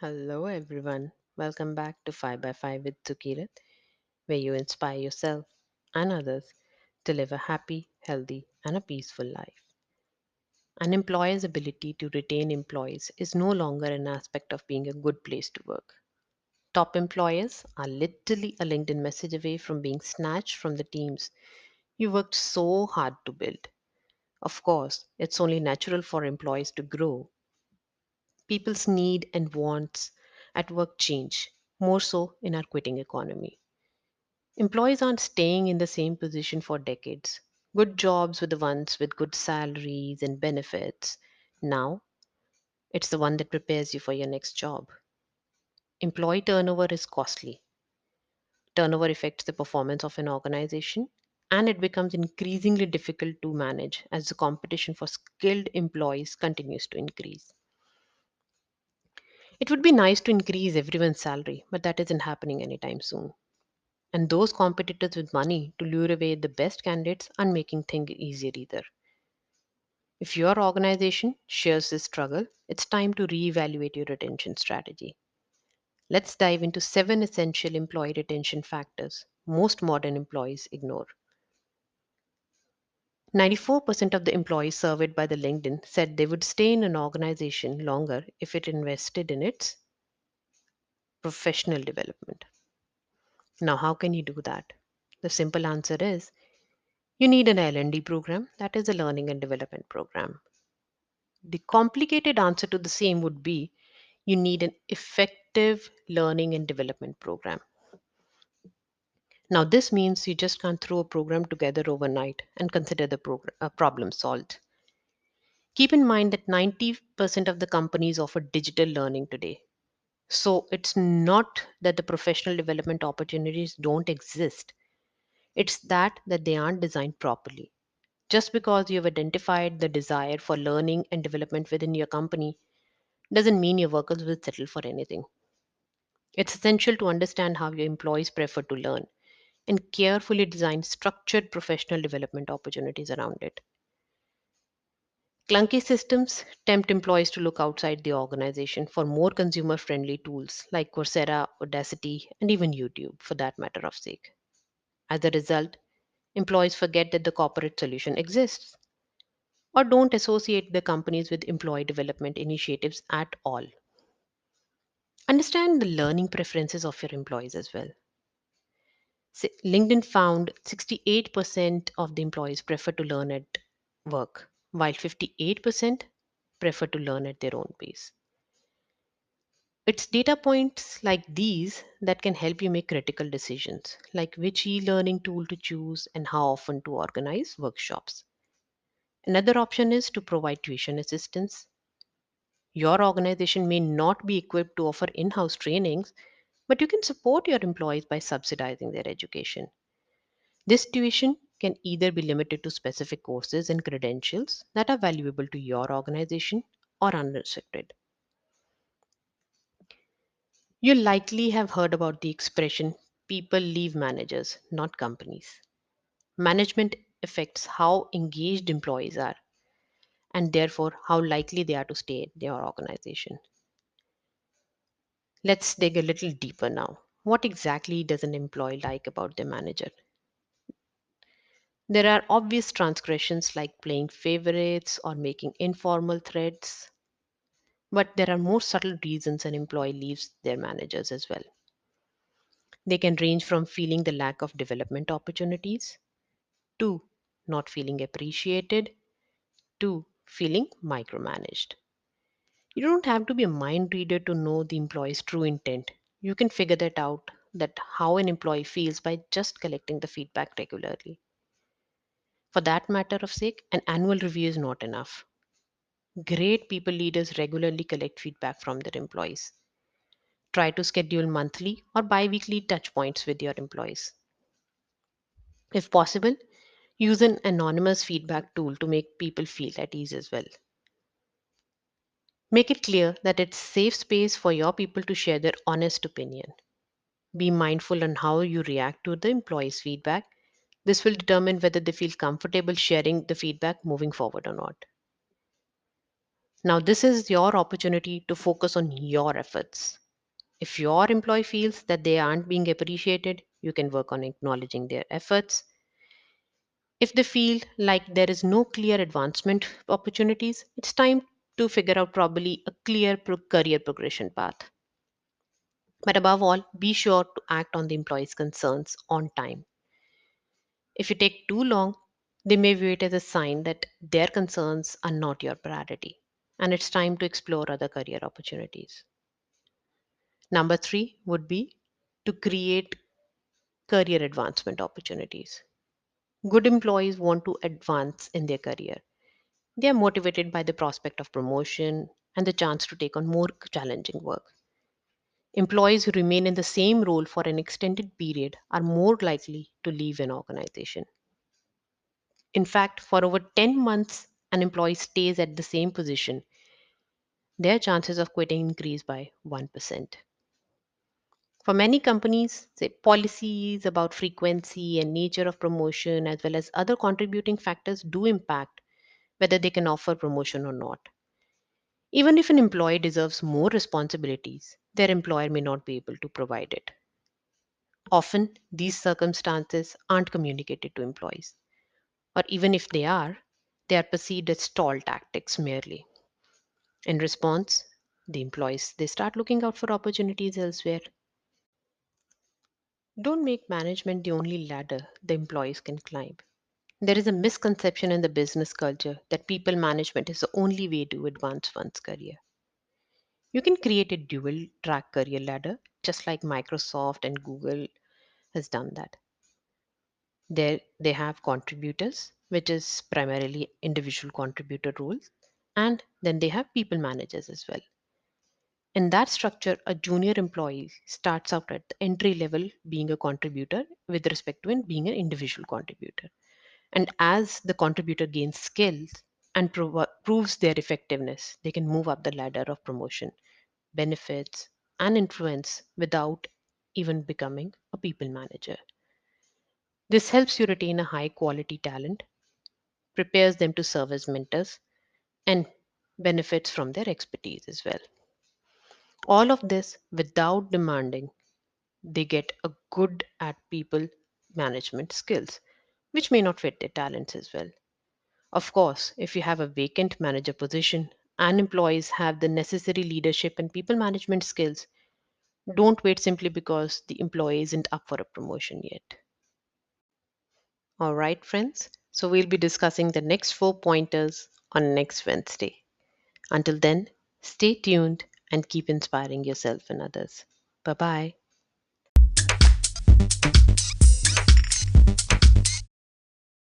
Hello, everyone. Welcome back to 5 by 5 with Sukirat, where you inspire yourself and others to live a happy, healthy, and a peaceful life. An employer's ability to retain employees is no longer an aspect of being a good place to work. Top employers are literally a LinkedIn message away from being snatched from the teams you worked so hard to build. Of course, it's only natural for employees to grow. People's need and wants at work change, more so in our quitting economy. Employees aren't staying in the same position for decades. Good jobs were the ones with good salaries and benefits. Now, it's the one that prepares you for your next job. Employee turnover is costly. Turnover affects the performance of an organization, and it becomes increasingly difficult to manage as the competition for skilled employees continues to increase. It would be nice to increase everyone's salary, but that isn't happening anytime soon. And those competitors with money to lure away the best candidates aren't making things easier either. If your organization shares this struggle, it's time to reevaluate your retention strategy. Let's dive into 7 essential employee retention factors most modern employees ignore. 94% of the employees surveyed by the LinkedIn said they would stay in an organization longer if it invested in its professional development. Now, how can you do that? The simple answer is you need an L&D program, that is a learning and development program. The complicated answer to the same would be you need an effective learning and development program. Now, this means you just can't throw a program together overnight and consider the problem solved. Keep in mind that 90% of the companies offer digital learning today. So it's not that the professional development opportunities don't exist. It's that they aren't designed properly. Just because you have identified the desire for learning and development within your company doesn't mean your workers will settle for anything. It's essential to understand how your employees prefer to learn and carefully design structured professional development opportunities around it. Clunky systems tempt employees to look outside the organization for more consumer friendly tools like Coursera, Audacity, and even YouTube, for that matter of sake. As a result, employees forget that the corporate solution exists or don't associate the companies with employee development initiatives at all. Understand the learning preferences of your employees as well. LinkedIn found 68% of the employees prefer to learn at work, while 58% prefer to learn at their own pace. It's data points like these that can help you make critical decisions, like which e learning tool to choose and how often to organize workshops. Another option is to provide tuition assistance. Your organization may not be equipped to offer in house trainings, but you can support your employees by subsidizing their education. This tuition can either be limited to specific courses and credentials that are valuable to your organization or unrestricted. You likely have heard about the expression people leave managers, not companies. Management affects how engaged employees are and therefore how likely they are to stay at your organization. Let's dig a little deeper now. What exactly does an employee like about their manager? There are obvious transgressions like playing favorites or making informal threats, but there are more subtle reasons an employee leaves their managers as well. They can range from feeling the lack of development opportunities to not feeling appreciated to feeling micromanaged. You don't have to be a mind reader to know the employee's true intent. You can figure that out that how an employee feels by just collecting the feedback regularly. For that matter of sake, an annual review is not enough. Great people leaders regularly collect feedback from their employees. Try to schedule monthly or bi weekly touch points with your employees. If possible, use an anonymous feedback tool to make people feel at ease as well. Make it clear that it's safe space for your people to share their honest opinion. Be mindful on how you react to the employees' feedback. This will determine whether they feel comfortable sharing the feedback moving forward or not. Now, this is your opportunity to focus on your efforts. If your employee feels that they aren't being appreciated, you can work on acknowledging their efforts. If they feel like there is no clear advancement opportunities, it's time to figure out probably a clear career progression path. But above all, be sure to act on the employee's concerns on time. If you take too long, they may view it as a sign that their concerns are not your priority, and it's time to explore other career opportunities. Number three would be to create career advancement opportunities. Good employees want to advance in their career. They are motivated by the prospect of promotion and the chance to take on more challenging work. Employees who remain in the same role for an extended period are more likely to leave an organization. In fact, for over 10 months, an employee stays at the same position, their chances of quitting increase by 1%. For many companies, say, policies about frequency and nature of promotion, as well as other contributing factors, do impact whether they can offer promotion or not. Even if an employee deserves more responsibilities, their employer may not be able to provide it. Often, these circumstances aren't communicated to employees, or even if they are perceived as stall tactics merely. In response, the employees they start looking out for opportunities elsewhere. Don't make management the only ladder the employees can climb. There is a misconception in the business culture that people management is the only way to advance one's career. You can create a dual track career ladder, just like Microsoft and Google has done that. There they have contributors, which is primarily individual contributor roles, and then they have people managers as well. In that structure, a junior employee starts out at the entry level being a contributor with respect to being an individual contributor. And as the contributor gains skills and proves their effectiveness, they can move up the ladder of promotion, benefits, and influence without even becoming a people manager. This helps you retain a high quality talent, prepares them to serve as mentors, and benefits from their expertise as well. All of this without demanding they get a good at people management skills, which may not fit their talents as well. Of course, if you have a vacant manager position and employees have the necessary leadership and people management skills, don't wait simply because the employee isn't up for a promotion yet. All right, friends. So we'll be discussing the next four pointers on next Wednesday. Until then, stay tuned and keep inspiring yourself and others. Bye bye.